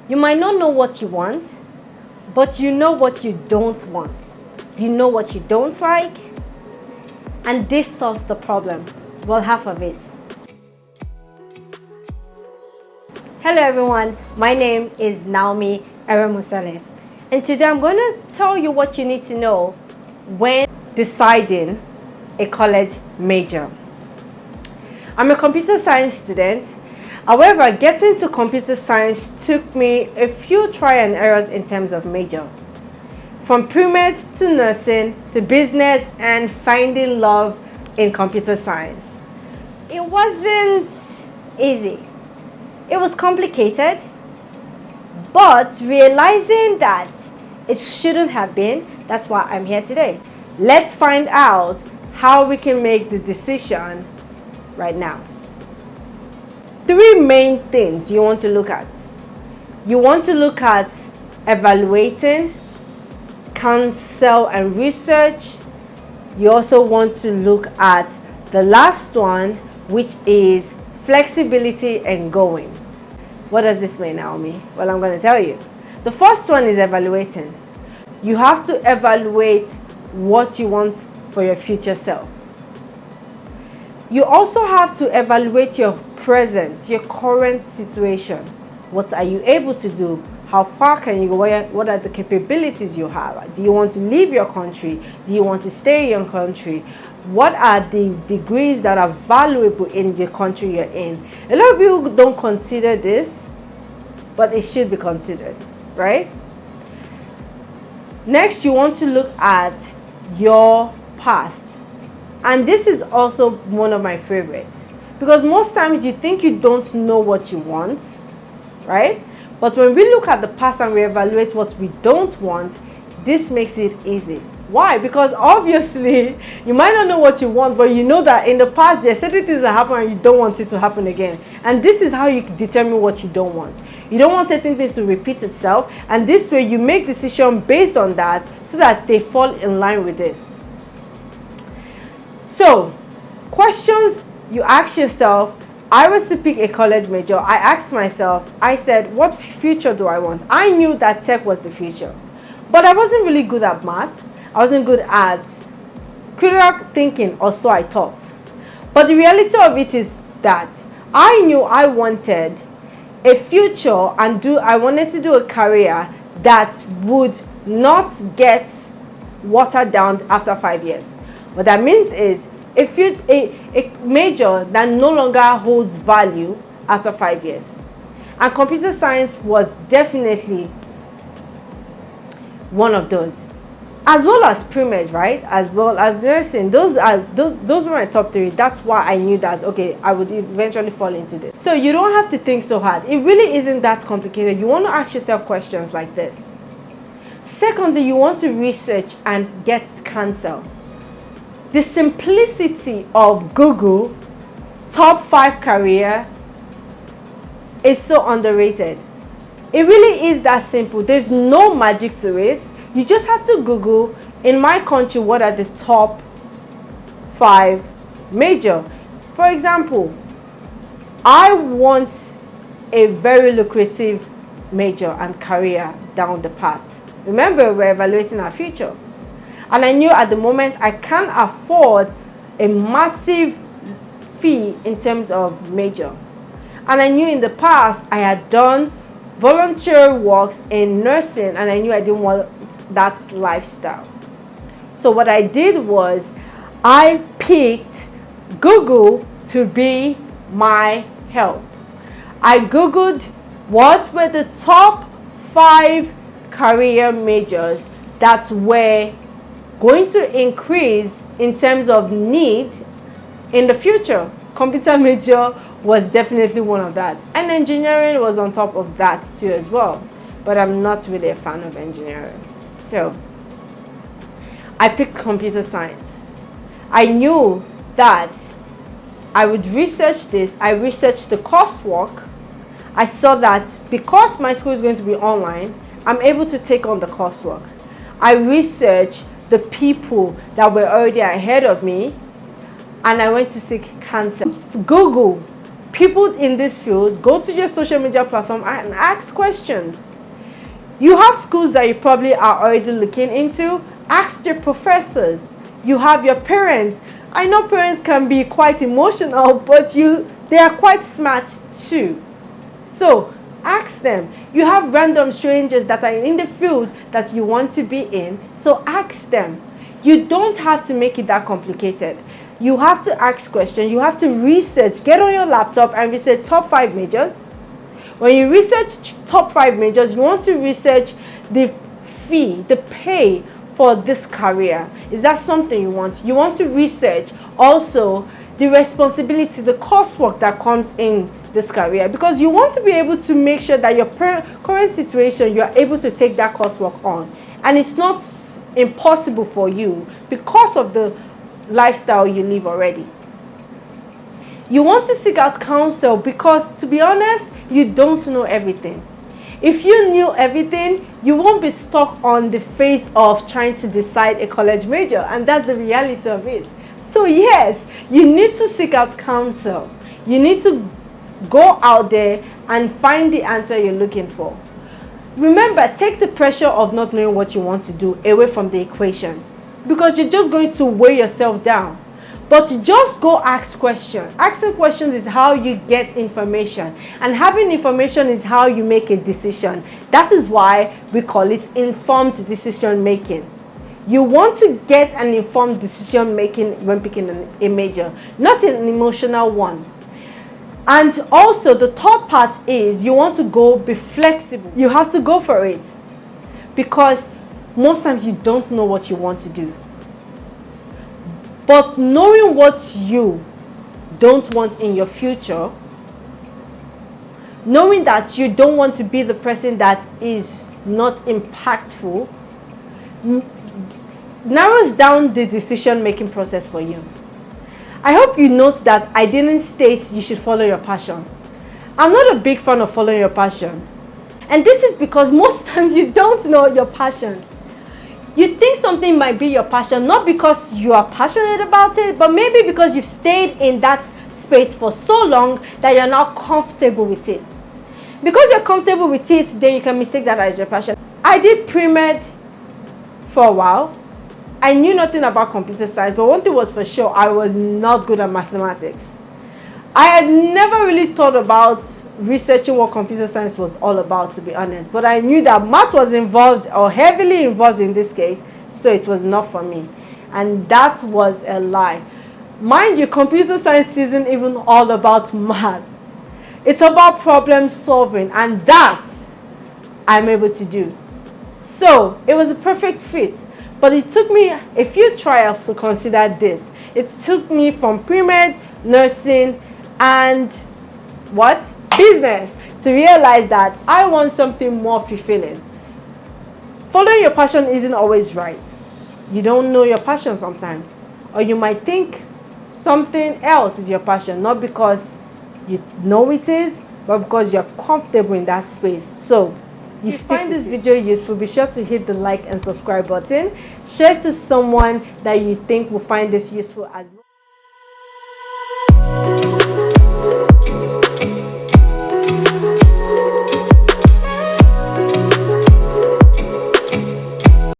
You might not know what you want, but you know what you don't want. You know what you don't like, and this solves the problem. Well, half of it. Hello everyone, my name is Naomi Eremusale, and today I'm going to tell you what you need to know when deciding a college major. I'm a computer science student. However, getting to computer science took me a few try and errors in terms of major. From pre-med to nursing to business and finding love in computer science. It wasn't easy. It was complicated, but realizing that it shouldn't have been, that's why I'm here today. Let's find out how we can make the decision right now. Three main things you want to look at. You want to look at evaluating, counsel and research. You also want to look at the last one, which is flexibility and going. What does this mean, Naomi? Well, I'm going to tell you. The first one is evaluating. You have to evaluate what you want for your future self. You also have to evaluate your present, your current situation. What are you able to do? How far can you go? What are the capabilities you have? Do you want to leave your country? Do you want to stay in your country? What are the degrees that are valuable in the country you're in? A lot of people don't consider this, but it should be considered, right? Next, you want to look at your past. And this is also one of my favorites, because most times you think you don't know what you want, right? But when we look at the past and we evaluate what we don't want, this makes it easy. Why? Because obviously you might not know what you want, but you know that in the past there are certain things that happen and you don't want it to happen again. And this is how you determine what you don't want. You don't want certain things to repeat itself, and this way you make decisions based on that so that they fall in line with this. So, questions you ask yourself. I was to pick a college major. I asked myself, I said, what future do I want? I knew that tech was the future, but I wasn't really good at math. I wasn't good at critical thinking, or so I thought. But the reality of it is that I knew I wanted a future and I wanted to do a career that would not get watered down after 5 years. What that means is a major that no longer holds value after 5 years. And computer science was definitely one of those. As well as pre-med, right? As well as nursing. Those were my top three. That's why I knew that, okay, I would eventually fall into this. So you don't have to think so hard. It really isn't that complicated. You want to ask yourself questions like this. Secondly, you want to research and get counsel. The simplicity of Google top 5 career is so underrated. It really is that simple. There's no magic to it. You just have to Google, in my country, what are the top 5 major. For example, I want a very lucrative major and career down the path. Remember, we're evaluating our future. And I knew at the moment I can't afford a massive fee in terms of major. And I knew in the past I had done volunteer works in nursing, and I knew I didn't want that lifestyle. So what I did was I picked Google to be my help. I Googled what were the top 5 career majors that were going to increase in terms of need in the future. Computer major was definitely one of that, and engineering was on top of that too as well, but I'm not really a fan of engineering. So I picked computer science. I knew that I would research this. I researched the coursework. I saw that because my school is going to be online, I'm able to take on the coursework. I researched the people that were already ahead of me, and I went to seek counsel. Google people in this field, go to your social media platform and ask questions. You have schools that you probably are already looking into. Ask your professors. You have your parents. I know parents can be quite emotional, but they are quite smart too. So ask them. You have random strangers that are in the field that you want to be in. So ask them. You don't have to make it that complicated. You have to ask questions. You have to research. Get on your laptop and research top 5 majors. When you research top 5 majors, you want to research the fee, the pay for this career. Is that something you want? You want to research also the responsibility, the coursework that comes in this career, because you want to be able to make sure that your current situation, you are able to take that coursework on, and it's not impossible for you because of the lifestyle you live already. You want to seek out counsel because, to be honest, you don't know everything. If you knew everything, you won't be stuck on the phase of trying to decide a college major, and that's the reality of it. So yes, you need to seek out counsel. You need to go out there and find the answer you're looking for. Remember, take the pressure of not knowing what you want to do away from the equation, because you're just going to weigh yourself down. But just go ask questions. Asking questions is how you get information, and having information is how you make a decision. That is why we call it informed decision making. You want to get an informed decision making when picking a major, not an emotional one. And also the third part is you want to be flexible. You have to go for it, because most times you don't know what you want to do. But knowing what you don't want in your future, knowing that you don't want to be the person that is not impactful, narrows down the decision making process for you. I hope you note that I didn't state you should follow your passion. I'm not a big fan of following your passion. And this is because most times you don't know your passion. You think something might be your passion, not because you are passionate about it, but maybe because you've stayed in that space for so long that you're not comfortable with it. Because you're comfortable with it, then you can mistake that as your passion. I did pre-med for a while. I knew nothing about computer science, but one thing was for sure, I was not good at mathematics. I had never really thought about researching what computer science was all about, to be honest, but I knew that math was involved, or heavily involved in this case, so it was not for me. And that was a lie. Mind you, computer science isn't even all about math. It's about problem solving, and that I'm able to do. So it was a perfect fit, but it took me a few trials to consider this. It took me from pre-med, nursing, and business, to realize that I want something more fulfilling. Following your passion isn't always right. You don't know your passion sometimes, or you might think something else is your passion, not because you know it is, but because you're comfortable in that space. So if you find this video useful, be sure to hit the like and subscribe button. Share to someone that you think will find this useful as well.